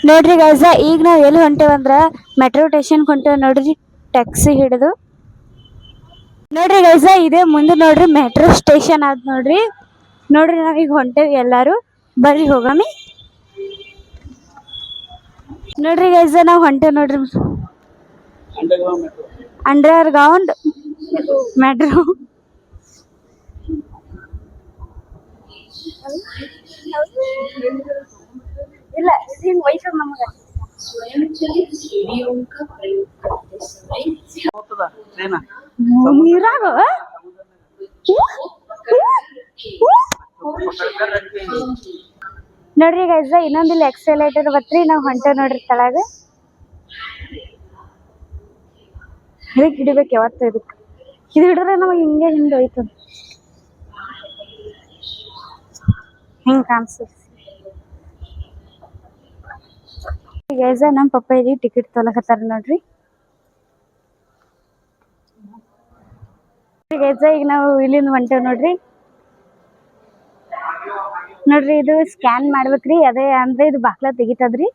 ನೋಡ್ರಿ ಗೈಸ ಈಗ ನಾವ್ ಎಲ್ಲಿ ಹೊಂಟೇವಂದ್ರ ಮೆಟ್ರೋ ಸ್ಟೇಷನ್ ಹೊಂಟೇವ್ ನೋಡ್ರಿ ಟ್ಯಾಕ್ಸಿ ಹಿಡಿದು. ನೋಡ್ರಿ ಗೈಸ ಇದೇ ಮುಂದೆ ನೋಡ್ರಿ ಮೆಟ್ರೋ ಸ್ಟೇಷನ್ ಆದ್ ನೋಡ್ರಿ. ನೋಡ್ರಿ ನಾವೀಗ ಹೊಂಟೇವಿ ಎಲ್ಲಾರು, ಬರ್ರಿ ಹೋಗಮಿ. ನೋಡ್ರಿ ಗೈಸ ನಾವ್ ಹೊಂಟೇವ್ ನೋಡ್ರಿ ಅಂಡರ್ ಗ್ರೌಂಡ್ ಮೆಟ್ರೋ. ಇಲ್ಲ ಹಿಂಗ್ ವೈಫೈ ನಮಗ ನೀರಾಗ ನೋಡ್ರಿ ಗೈಸ ಇನ್ನೊಂದಿಲ್ಲ ಎಕ್ಸಲೇಟರ್ ಬತ್ರಿ ನಾವ್ ಹೊಂಟೇವ್ ನೋಡ್ರಿ ತಳಗ. ಅದಕ್ಕೆ ಹಿಡಿಬೇಕು ಯಾವತ್ತು ಇದಕ್ಕೆ, ಇದು ಹಿಡಿದ್ರೆ ನಮಗೆ ಹಿಂಗೆ ಹಿಂದೆ ಹೋಯ್ತದ, ಹಿಂಗ್ ಕಾಣಿಸ್ತದ. ಗೈಸ ನಮ್ಮ ಪಪ್ಪ ಇಲ್ಲಿ ಟಿಕೆಟ್ ತೊಲಕತ್ತಾರ ನೋಡ್ರಿ. ಗೈಸ ಈಗ ನಾವು ಇಲ್ಲಿಂದ ಹೊಂಟೇವ್ ನೋಡ್ರಿ. ನೋಡ್ರಿ ಇದು ಸ್ಕ್ಯಾನ್ ಮಾಡ್ಬೇಕ್ರಿ, ಅದೇ ಅಂದ್ರೆ ಇದು ಬಾಕ್ಲ ತೆಗಿತದ್ರಿ.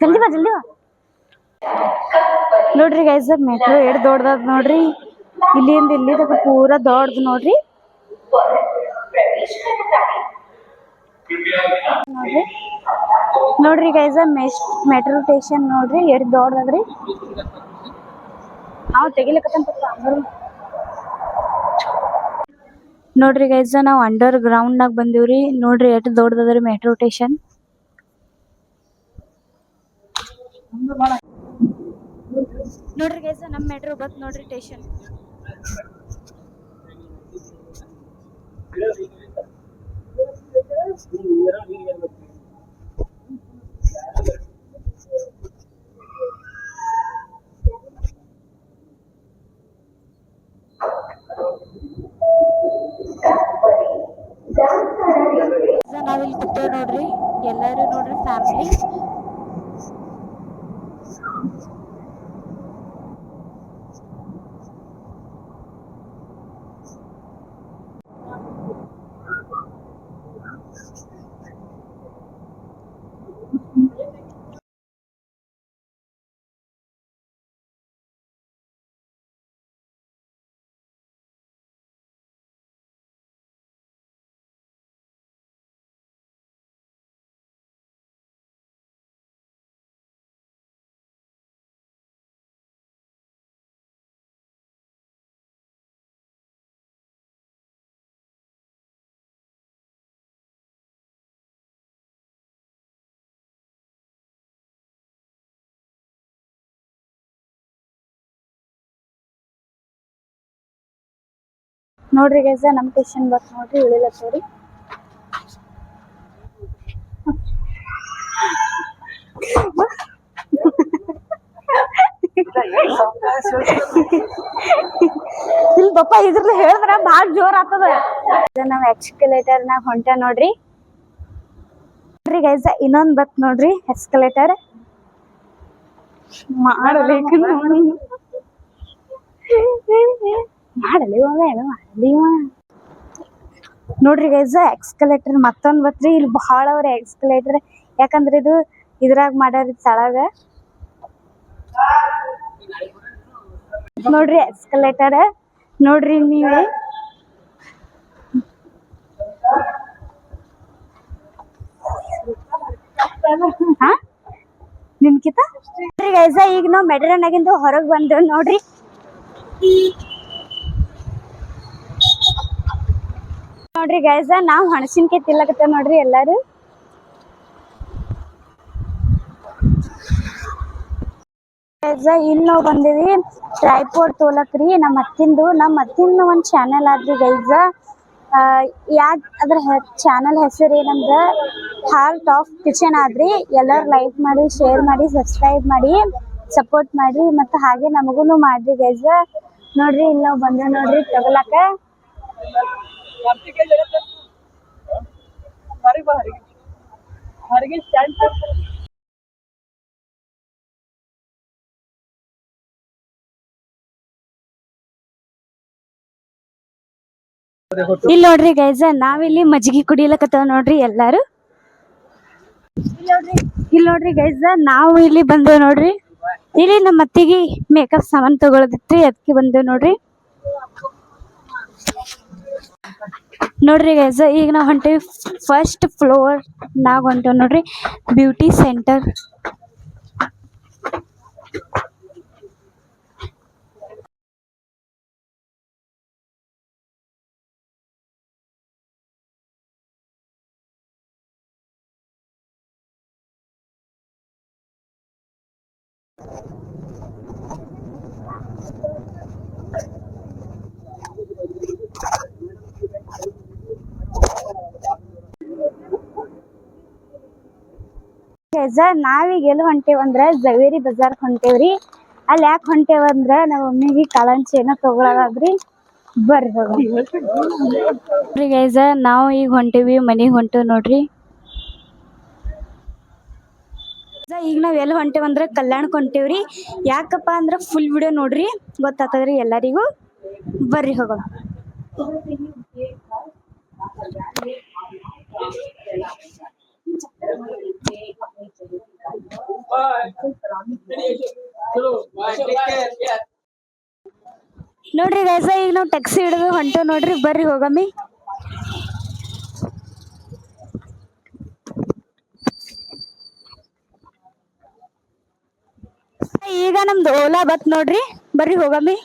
ಜಲ್ದಿ ಬಾ ಜಲ್ದಿ ಬಾ. ನೋಡ್ರಿ ಗೈಸ್ ಮೆಟ್ರೋ ಎಷ್ಟ್ ದೊಡ್ಡದ ನೋಡ್ರಿ, ಇಲ್ಲಿಂದ ಇಲ್ಲಿ ತನಕ ಪೂರಾ ದೊಡ್ಡದು ನೋಡ್ರಿ. ನೋಡ್ರಿ ಗೈಸ್ ಮೆಟ್ರೋ ಸ್ಟೇಷನ್ ನೋಡ್ರಿ ಎಷ್ಟ್ ದೊಡ್ಡದ್ರಿ. ನಾವು ತೆಗಿಲಕತ್ತಂತ ನೋಡ್ರಿ ಗೈಸ್ ನಾವು ಅಂಡರ್ ಗ್ರೌಂಡ್ ನಾಗ ಬಂದಿವ್ರಿ. ನೋಡ್ರಿ ಎಷ್ಟ್ ದೊಡ್ಡದದ್ರಿ ಮೆಟ್ರೋ ಸ್ಟೇಷನ್. ನೋಡ್ರಿ ಗೈಸ್ ನಮ್ ಮೆಟ್ರೋ ಬತ್ ನೋಡ್ರಿ ಸ್ಟೇಷನ್. ನಾವಿಲ್ಲಿ ಕೂತೇವ್ ನೋಡ್ರಿ ಎಲ್ಲಾರು ನೋಡ್ರಿ ಫ್ಯಾಮಿಲಿ. ನೋಡ್ರಿ ಗೈಸ ನಮ್ ಸ್ಟೇಷನ್ ಬಸ್ ನೋಡ್ರಿ ಇಳಿಲತ್ತವ್ರಿ. ಇಲ್ಲಿ ಪಪ್ಪ ಇದ್ರಲ್ಲ ಹೇಳಿದ್ರ ಬಾಳ ಜೋರ್ ಆಗ್ತದ. ನಾವ್ ಎಕ್ಸ್ಕಲೇಟರ್ ನಾಗ ಹೊಂಟ ನೋಡ್ರಿ. ನೋಡ್ರಿ ಗೈಸ ಇನ್ನೊಂದ್ ಬತ್ ನೋಡ್ರಿ ಎಕ್ಸ್ಕಲೇಟರ್. ಮಾಡಲಿ ನೋಡ್ರಿ ಗೈಸ ಎಕ್ಸ್ಕಲೇಟರ್ ಮತ್ತೊಂದ್ ಬತ್ರಿ. ಇಲ್ಲಿ ಬಹಳ ಅವ್ರ ಎಕ್ಸ್ಕಲೇಟರ್, ಯಾಕಂದ್ರೆ ಇದು ಇದ್ರಾಗ ಮಾಡ್ಯಾರ ತಳಗ. ನೋಡ್ರಿ ಎಕ್ಸ್ಕಲೇಟರ್ ನೋಡ್ರಿ ನೀವೇ. ನಿಮ್ಕಿತ ನೋಡ್ರಿ ಗೈಸ ಈಗ ನಾವ್ ಮೆಟ್ರೋನಾಗಿಂದ ಹೊರಗ್ ಬಂದೇವ್ ನೋಡ್ರಿ. ನೋಡ್ರಿ ಗೈಸ ನಾವ್ ಹಣಸಿನ್ಕಾಯಿ ತಿಲ್ಲಕತ್ತೇವ್ ನೋಡ್ರಿ ಎಲ್ಲಾರು. ಇಲ್ಲಿ ನಾವ್ ಬಂದಿವಿ ಟ್ರೈಪೋಡ್ ತೋಲಕ್ರಿ. ನಮ್ಮ ಅತ್ತಿಂದು ಒಂದ್ ಚಾನೆಲ್ ಆದ್ರಿ ಗೈಸ. ಅದ್ರ ಚಾನೆಲ್ ಹೆಸರು ಏನಂದ್ರ ಹಾರ್ಟ್ ಆಫ್ ಕಿಚನ್ ಆದ್ರಿ. ಎಲ್ಲಾರು ಲೈಕ್ ಮಾಡಿ, ಶೇರ್ ಮಾಡಿ, ಸಬ್ಸ್ಕ್ರೈಬ್ ಮಾಡಿ, ಸಪೋರ್ಟ್ ಮಾಡ್ರಿ. ಮತ್ತ ಹಾಗೆ ನಮಗೂನು ಮಾಡ್ರಿ ಗೈಸ. ನೋಡ್ರಿ ಇಲ್ಲಿ ನಾವ್ ಬಂದೇವ್ ನೋಡ್ರಿ ತಗೊಳಕ. ಇಲ್ಲಿ ನೋಡ್ರಿ ಗೈಸ ನಾವಿಲ್ಲಿ ಮಜ್ಜಿಗೆ ಕುಡಿಲಕತ್ತವ ನೋಡ್ರಿ ಎಲ್ಲಾರು. ಇಲ್ಲಿ ನೋಡ್ರಿ ಗೈಸ ನಾವು ಇಲ್ಲಿ ಬಂದೇವ್ ನೋಡ್ರಿ. ಇಲ್ಲಿ ನಮ್ಮ ಅತ್ತಿಗೆ ಮೇಕಪ್ ಸಾಮಾನ್ ತಗೊಳದಿತ್ರಿ ಅದಕ್ಕೆ ಬಂದೇವ್ ನೋಡ್ರಿ. ನೋಡ್ರಿ ಗೈಸ ಈಗ ನಾವ್ ಹೊಂಟೇವಿ ಫಸ್ಟ್ ಫ್ಲೋರ್ ನಾವ್ ಹೊಂಟೇವ್ ನೋಡ್ರಿ ಬ್ಯೂಟಿ ಸೆಂಟರ್. ನಾವೀಗ ಎಲ್ಲಿ ಹೊಂಟೇವಂದ್ರ ಜವೇರಿ ಬಜಾರ್ ಹೊಂಟೇವ್ರಿ. ಅಲ್ಲಿ ಯಾಕೆ ಹೊಂಟೇವಂದ್ರ ನಮ್ಮ ಮಮ್ಮಿಗೆ ಕಾಳಂಚಿ ಏನೋ ತಗೊಳದ್ರಿ. ಬರ್ರಿ ಗೈಸ ನಾವು ಈಗ ಹೊಂಟೇವಿ ಮನಿಗ್ ಹೊಂಟೇವ್ ನೋಡ್ರಿ. ಈಗ ನಾವ್ ಎಲ್ಲಿ ಹೊಂಟೇವಂದ್ರ ಕಲ್ಯಾಣಕ್ ಹೊಂಟೇವ್ರಿ. ಯಾಕಪ್ಪ ಅಂದ್ರ ಫುಲ್ ವಿಡಿಯೋ ನೋಡ್ರಿ ಗೊತ್ತಾಗ್ತದ್ರಿ ಎಲ್ಲರಿಗೂ. ಬರ್ರಿ ಹೋಗೋಣ. ನೋಡ್ರಿ ಗೈಸ ಈಗ ನಾವ್ ಟ್ಯಾಕ್ಸಿ ಹಿಡಿದು ಹೊಂಟೇವ್ ನೋಡ್ರಿ. ಬರ್ರಿ ಹೋಗಮ್ಮಿ. ಈಗ ನಮ್ದು ಓಲಾ ಬತ್ ನೋಡ್ರಿ. ಬರ್ರಿ ಹೋಗಮ್ಮಿ.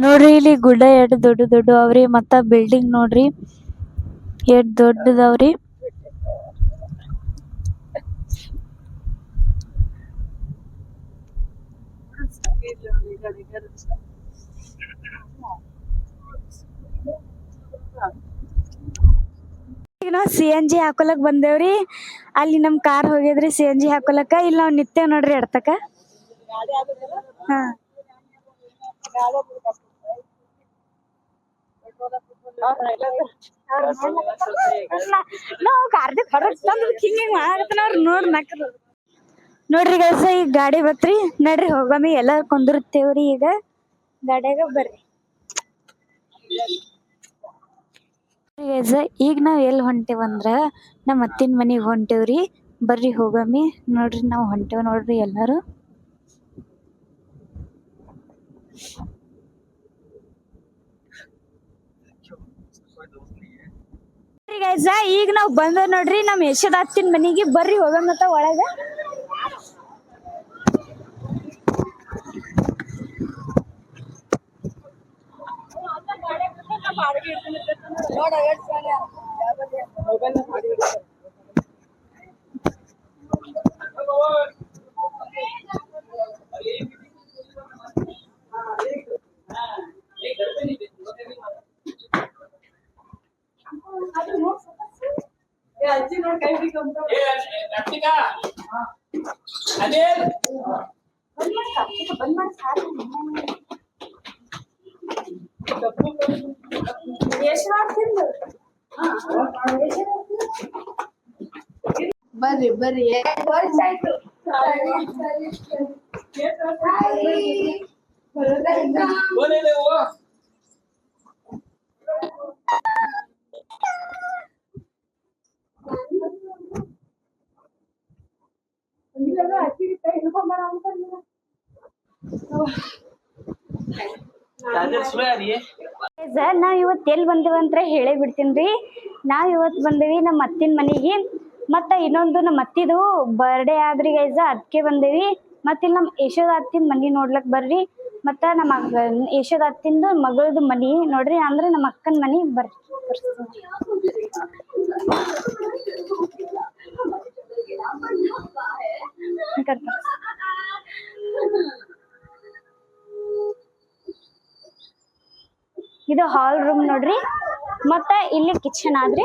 ನೋಡ್ರಿ ಇಲ್ಲಿ ಗುಡ್ಡ ಎಷ್ಟ್ ದೊಡ್ಡ ದೊಡ್ಡ ಅವ್ರಿ. ಮತ್ತ ಬಿಲ್ಡಿಂಗ್ ನೋಡ್ರಿ ಎಷ್ಟ್ ದೊಡ್ಡದವ್ರಿ. ಈಗ ನಾವ್ CNG ಹಾಕೊಳಕ್ ಬಂದೇವ್ರಿ. ಅಲ್ಲಿ ನಮ್ ಕಾರ್ ಹೋಗಿದ್ರಿ CNG ಹಾಕೊಳಕ. ಇಲ್ಲಿ ನಾವ್ ನಿತ್ತೇವ್ ನೋಡ್ರಿ ಎಡ್ತಕ. ಹಾ ನೋಡ್ರಿ ಗೈಸ ಈಗ ಗಾಡಿ ಬತ್ರಿ. ನಡ್ರಿ ಹೋಗಮ್ಮಿ ಎಲ್ಲಾರು ಕುಂದಿರ್ತೇವ್ರಿ ಈಗ ಗಾಡ್ಯಾಗ. ಬರ್ರಿ ಗೈಸ ಈಗ ನಾವ್ ಎಲ್ಲಿ ಹೊಂಟೇವಂದ್ರ ನಮ್ಮ ಅತ್ತಿನ ಮನಿಗ್ ಹೊಂಟೇವ್ರಿ. ಬರ್ರಿ ಹೋಗಮ್ಮಿ. ನೋಡ್ರಿ ನಾವ್ ಹೊಂಟೇವ್ ನೋಡ್ರಿ ಎಲ್ಲಾರು. ಗೈಸ ಈಗ ನಾವ್ ಬಂದ ನೋಡ್ರಿ ನಮ್ ಯಶೋದ ಅತ್ತಿನ ಮನಿಗೆ. ಬರ್ರಿ ಹೋಗಮ್ಮತ್ತ ಒಳಗ. ಬರ್ರಿ ಬರ್ರಿ ವರ್ಷ ಆಯ್ತು ನಾವ್ ಇವತ್ ಎಲ್ಲಿ ಬಂದೇವಂತ್ರ ಹೇಳೇ ಬಿಡ್ತೀನ್ರಿ. ನಾವ್ ಇವತ್ ಬಂದೇವಿ ನಮ್ಮ ಅತ್ತಿನ ಮನೆಗೆ. ಮತ್ತ ಇನ್ನೊಂದು ನಮ್ಮ ಅತ್ತಿದು ಬರ್ಡೇ ಆದ್ರಿ ಗೈಸ, ಅದಕ್ಕೆ ಬಂದೇವಿ. ಮತ್ತ ಇಲ್ಲಿ ನಮ್ ಯಶೋದ ಅತ್ತಿನ ಮನಿ ನೋಡ್ಲಕ್ ಬರ್ರಿ. ಮತ್ತ ನಮ್ಮ ಯಶೋದ ಅತ್ತಿಂದು ಮಗಳದು ಮನಿ ನೋಡ್ರಿ, ಅಂದ್ರೆ ನಮ್ಮ ಅಕ್ಕನ ಮನಿ ಬರ್ರಿ. ಇದು ಹಾಲ್ ರೂಮ್ ನೋಡ್ರಿ. ಮತ್ತ ಇಲ್ಲಿ ಕಿಚನ್ ಆದ್ರಿ.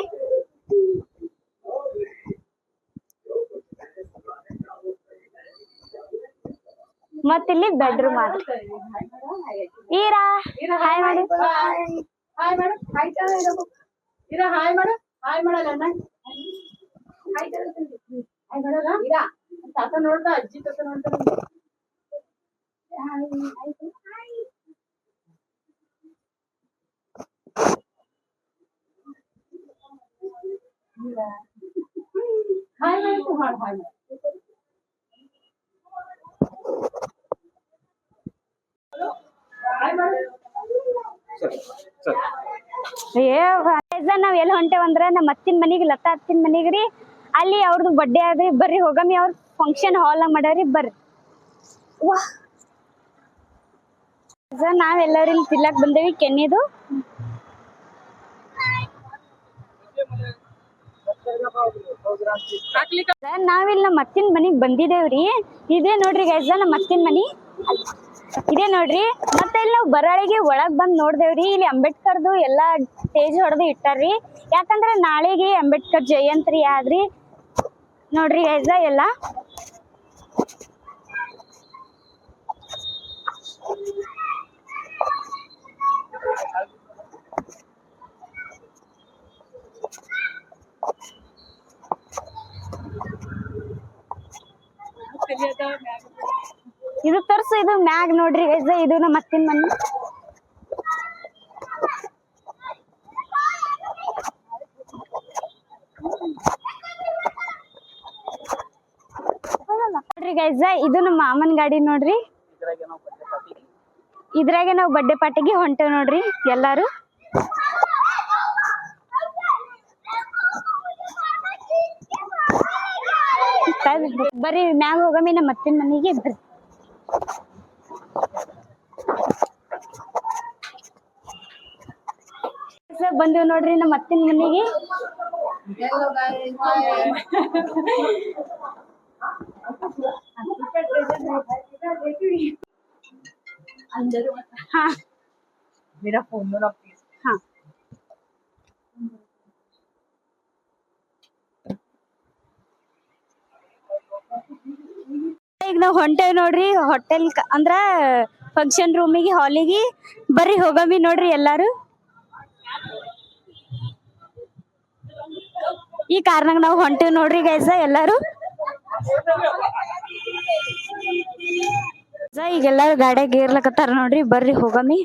ಮತ್ತ ಇಲ್ಲಿ ಬೆಡ್ರೂಮ್ ಆದ್ರಿ. ಈರಾ ಹಾಯ್ ಮಾಡಿ. Hi madam. ಹಾಯ್ ಇರಾ ಹಾಯ್ ಮೇಡಮ್. ಹಾಯ್ ಮಾಡಲ್ಲ ಹಾಯ್ ಹಾಯ್ ಮಾಡಲ್ಲ ಇರಾ ತಾತ ನೋಡ್ದ ಅಜ್ಜಿ ತಾತ ನೋಡ್ದ. ಹಾಯ್ ಮಾಡ್ತು ಹಾಯ್ ಹಾಯ್ ನಾವ್ ಎಲ್ಲಿ ಹೊಂಟೇವಂದ್ರ ನಮ್ಮ ಅತ್ತಿನ ಮನಿಗ್, ಲತಾ ಅತ್ತಿನ ಮನಿಗ್ರಿ. ಅಲ್ಲಿ ಅವ್ರದ್ದು ಬರ್ಡೇ ಆದ್ರಿ, ಬರ್ರಿ ಹೋಗಮ್ಮಿ. ಅವ್ರ ಫಂಕ್ಷನ್ ಹಾಲ್ ಮಾಡ್ಯಾರಿ, ಬರ್ರಿ. ನಾವೆಲ್ಲರೂ ಇಲ್ಲಿ ತಿರ್ಲಾಕ್ ಬಂದೇವಿ ಕೆನ್ನಿದು. ನಾವಿಲ್ಲಿ ನಮ್ಮ ಅತ್ತಿನ ಮನಿಗ್ ಬಂದಿದ್ದೇವ್ರಿ. ಇದೇ ನೋಡ್ರಿ ಗೈಸ ನಮ್ಮ ಅತ್ತಿನ ಮನಿ, ಇದೇ ನೋಡ್ರಿ. ಮತ್ತೆ ಇಲ್ಲಿ ನಾವು ಬರಾಳಿಗೆ ಒಳಗ್ ಬಂದ್ ನೋಡ್ದೇವ್ರಿ. ಇಲ್ಲಿ ಅಂಬೇಡ್ಕರ್ದು ಎಲ್ಲಾ ಸ್ಟೇಜ್ ಹೊಡೆದು ಇಟ್ಟಾರ್ರಿ. ಯಾಕಂದ್ರೆ ನಾಳೆಗೆ ಅಂಬೇಡ್ಕರ್ ಜಯಂತಿ ಆದ್ರಿ ನೋಡ್ರಿ ಗೈಸ ಎಲ್ಲಾ. ಇದು ತರ್ಸು, ಇದು ಮ್ಯಾಗ್ ನೋಡ್ರಿ ಗೈಸ, ಇದು ನಮ್ಮ ಅತ್ತಿನ ಮನಿ. ನೋಡ್ರಿ ಗೈಸ, ಇದು ನಮ್ಮ ಮಾಮನ್ ಗಾಡಿ ನೋಡ್ರಿ. ಇದ್ರಾಗೆ ನಾವು ಬರ್ಡೇ ಪಾರ್ಟಿಗೆ ಹೊಂಟೇವ್ ನೋಡ್ರಿ ಎಲ್ಲಾರು. ಬರ್ರಿ ಮ್ಯಾಗ ಹೋಗಮ್ಮಿ ನಮ್ಮ ಅತ್ತಿನ ಮನಿಗೆ, ಬರ್ರಿ. ಬಂದಿವ್ ನೋಡ್ರಿ ನಮ್ಮ ಅತ್ತಿನ ಮನಿಗೆ. ಹಾ मेरा फोन लो ना प्लीज. ಹಾ ಈಗ ನಾವ್ ಹೊಂಟೇವ್ ನೋಡ್ರಿ ಹೋಟೆಲ್, ಅಂದ್ರ ಫಂಕ್ಷನ್ ರೂಮಿಗೆ, ಹಾಲಿಗೆ. ಬರ್ರಿ ಹೋಗಮ್ಮಿ ನೋಡ್ರಿ ಎಲ್ಲಾರು. ಈ ಕಾರ್ನಾಗ ನಾವು ಹೊಂಟೇವ್ ನೋಡ್ರಿ ಗೈಸ ಎಲ್ಲಾರು. ಈಗೆಲ್ಲಾರು ಗಾಡಿಯಾಗ ಏರ್ಲಕತ್ತಾರ ನೋಡ್ರಿ, ಬರ್ರಿ ಹೋಗಮ್ಮಿ.